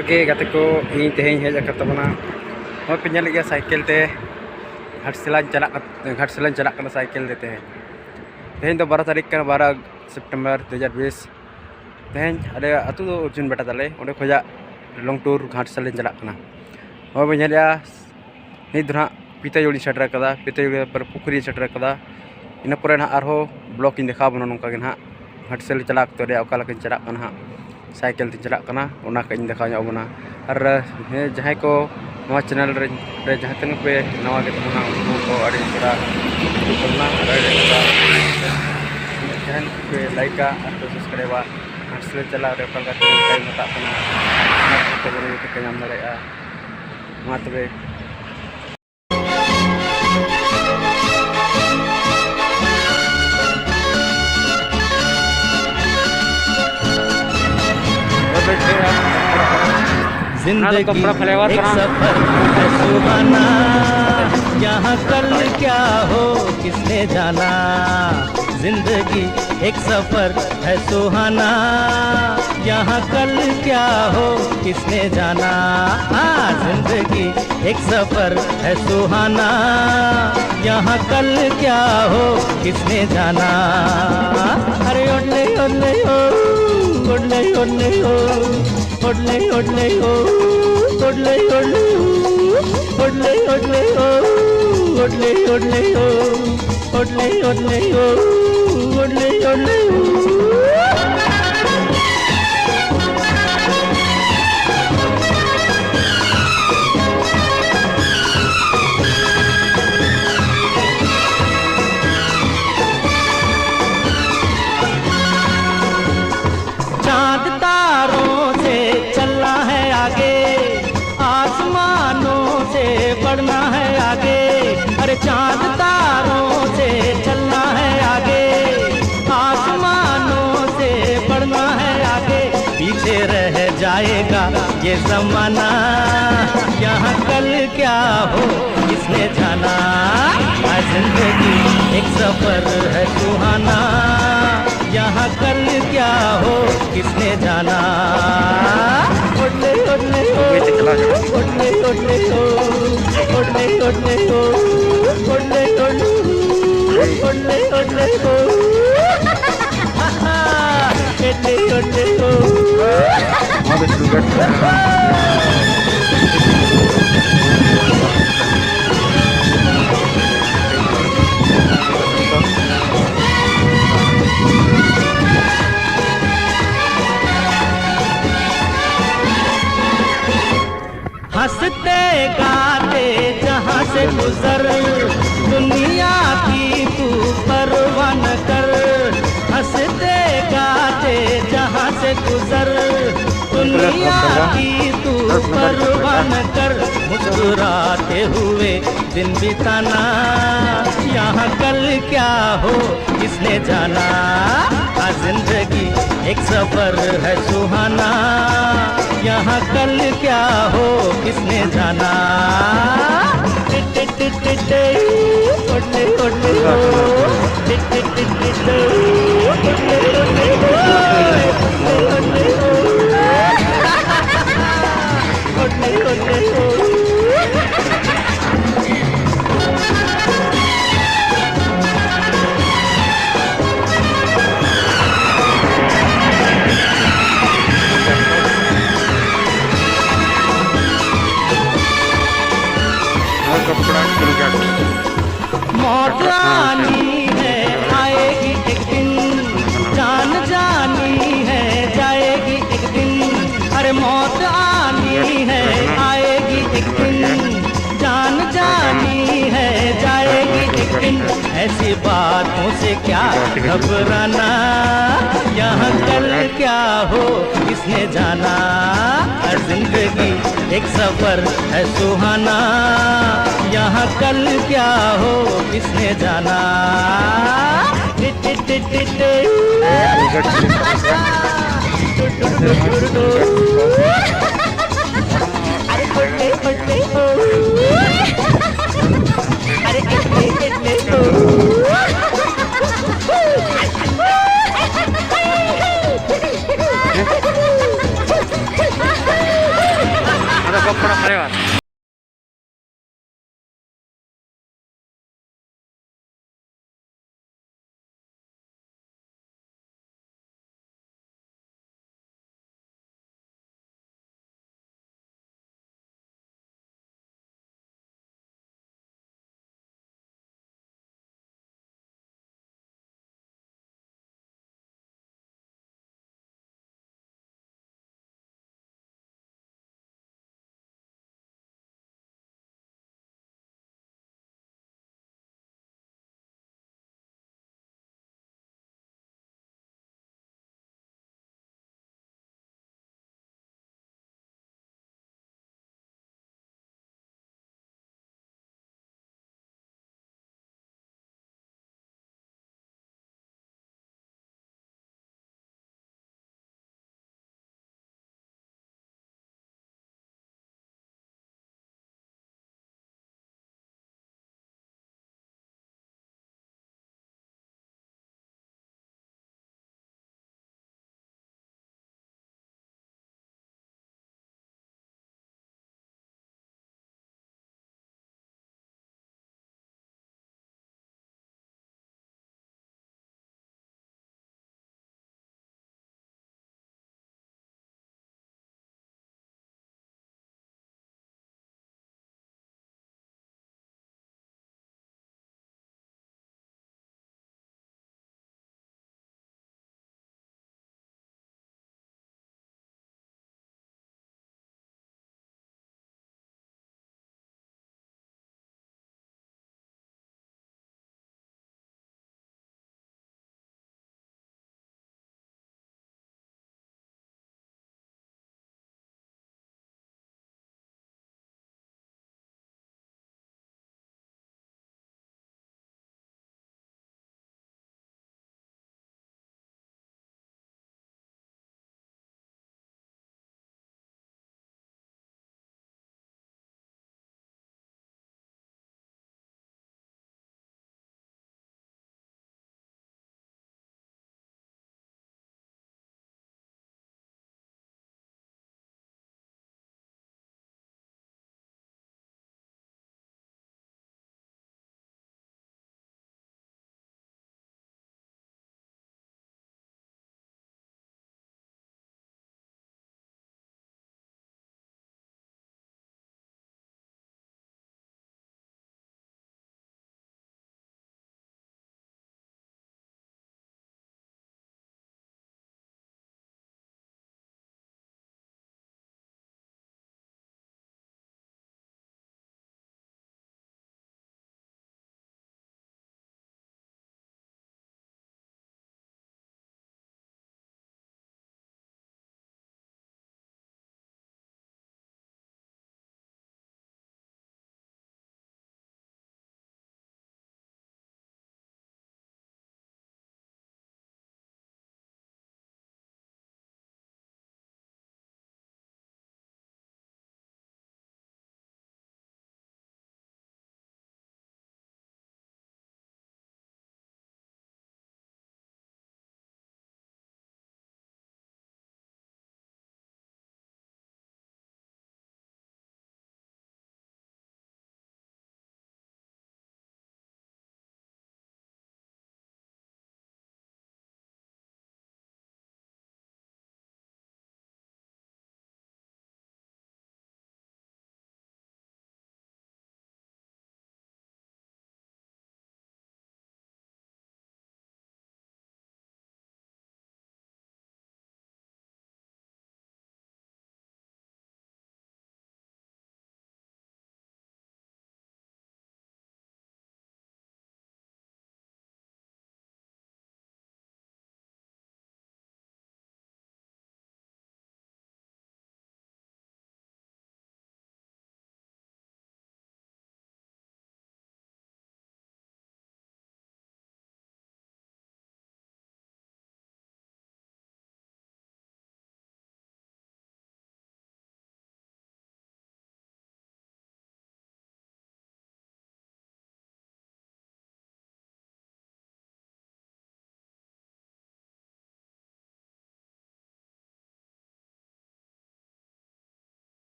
जोहार के गाते को इन तेहें हेज तबना हो पे नेल गया साइकिल ते घाटशिला चला साइकिल दे तेहें तो 12 तारीख 12 सितंबर 2020 तेहें अरे अतु दो अर्जुन बेटा तले ओंडे खोजा लॉन्ग टूर घाटशिला चला हो पे नेल नित दो पिताजुड़ी सेटर कदा पिताजुड़ी पर पुखरी सेटर कदा इन पर आरो ब्लॉक इन देखा बना नौका ना घाटशिला चला तो अकालक चला साइकिल ते चला इन देखा बना और जहाँ को नवा चैनल रे जहाँ तक पे नवा के तबना उनको को अड़ी थोड़ा जहाँ पे लाइक और सब्सक्राइब घाटशिला चला अकालक टाइम हता नाम दाड़ा मा तबे जिंदगी एक सफर है सुहाना, यहाँ कल क्या हो किसने जाना। जिंदगी एक सफर है सुहाना, यहाँ कल क्या हो किसने जाना। जिंदगी एक सफर है सुहाना, यहाँ कल क्या हो किसने जाना। अरे ओडले ओडले ओ ओडले ओडले ओ ओडले ओडले ओ ओडले ओडले ओ ओडले ओडले ओ ओडले ओडले ओ ओडले ओडले ओ ओडले ओडले ओ। चांद तारों से चलना है आगे, आसमानों से बढ़ना है आगे। अरे चांद तारों से चलना है आगे, आसमानों से बढ़ना है आगे। पीछे रह जाएगा ये ज़माना, यहाँ कल क्या हो किसने जाना। जिंदगी एक सफर है सुहाना, यहाँ कल क्या हो किसने जाना। ओडले ओडले ओ ओडले ओडले ओ ओडले ओडले ओ ओडले ओडले ओडले ओ ओडले ओडले ओ। हंसते गाते जहाँ से गुजर, दुनिया की तू परवाह न कर। हंसते गाते जहाँ से गुजर, दुनिया की तू परवाह न कर। मुस्कुराते हुए दिन बिताना, यहाँ कल क्या हो किसने जाना। जिंदगी एक सफर है सुहाना, यहाँ कल क्या हो किसने जाना। ओडले ओडले ओ ओडले ओडले ओडले ओ। मौत आनी है आएगी एक दिन, जान जानी है जाएगी एक दिन। अरे मौत आनी है आएगी एक दिन, जान जानी है जाएगी एक दिन। ऐसी बातों से क्या घबराना, यहाँ कल क्या हो किसने जाना। जिंदगी एक सफर है सुहाना, यहाँ कल क्या हो किसने जाना। अरे धन्यवाद।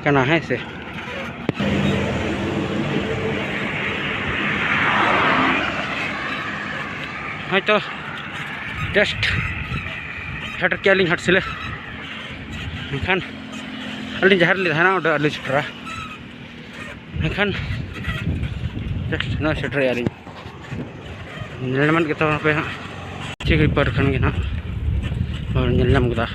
करना है से हाँ तो जस्ट हेटर क्या लिंग हट सिले खान अली जहर ले है ना उधर अली छुटरा खान जस्ट ना छुट रहा अली नीलमन के तो पे हाँ चिकरी पर खान के ना और नीलम गुदा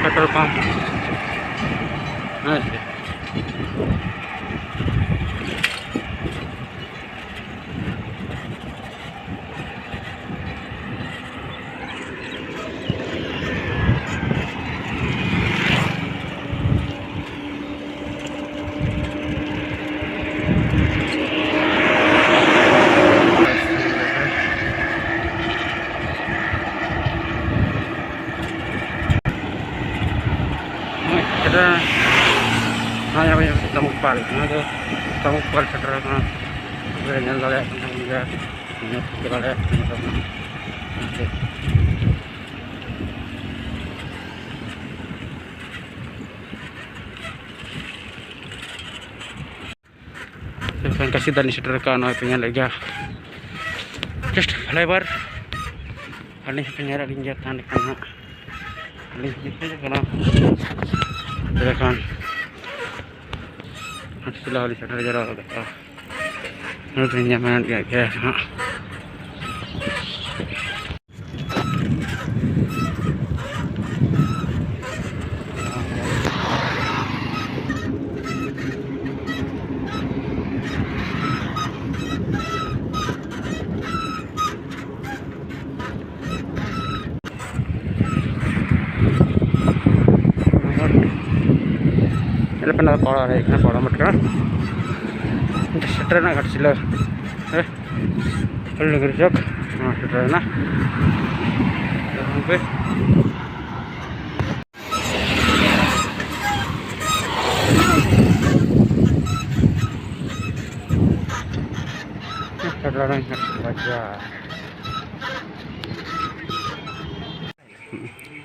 पेट्रोल पंप हाँ यहाँ पे तमुकपाल तो तमुकपाल सेटर का nyal dale juga kita lihat saya kasih dan seter ka no punya lega just lebar ini punya ringgit tan kana ini gitu kana silakan selalu seter jara Nutrinya mana dia ya? Ini pernah kolah ya, kena kolah macam seterusnya kat sila, kalau gerjak, seterusnya, sampai, seterusnya baca,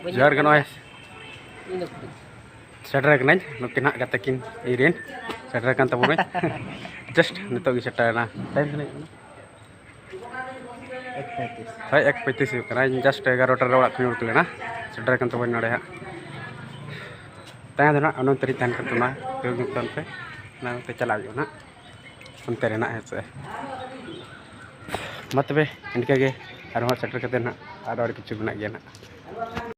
jar kan guys. Setter kan aja, lo kena katakin irin, setter kan tahu nih, just nito gi setter na, time kena, saya ekspektasi sih, karena just 11 orang kena urut na, setter kan tahu nih ada ya, tanya tu na, anu teri tan kan tu na, tu ngitan pe, na te chala jo na, unteri na है मत बे इनके आगे और shutter करते ना और किच्छु बना गया ना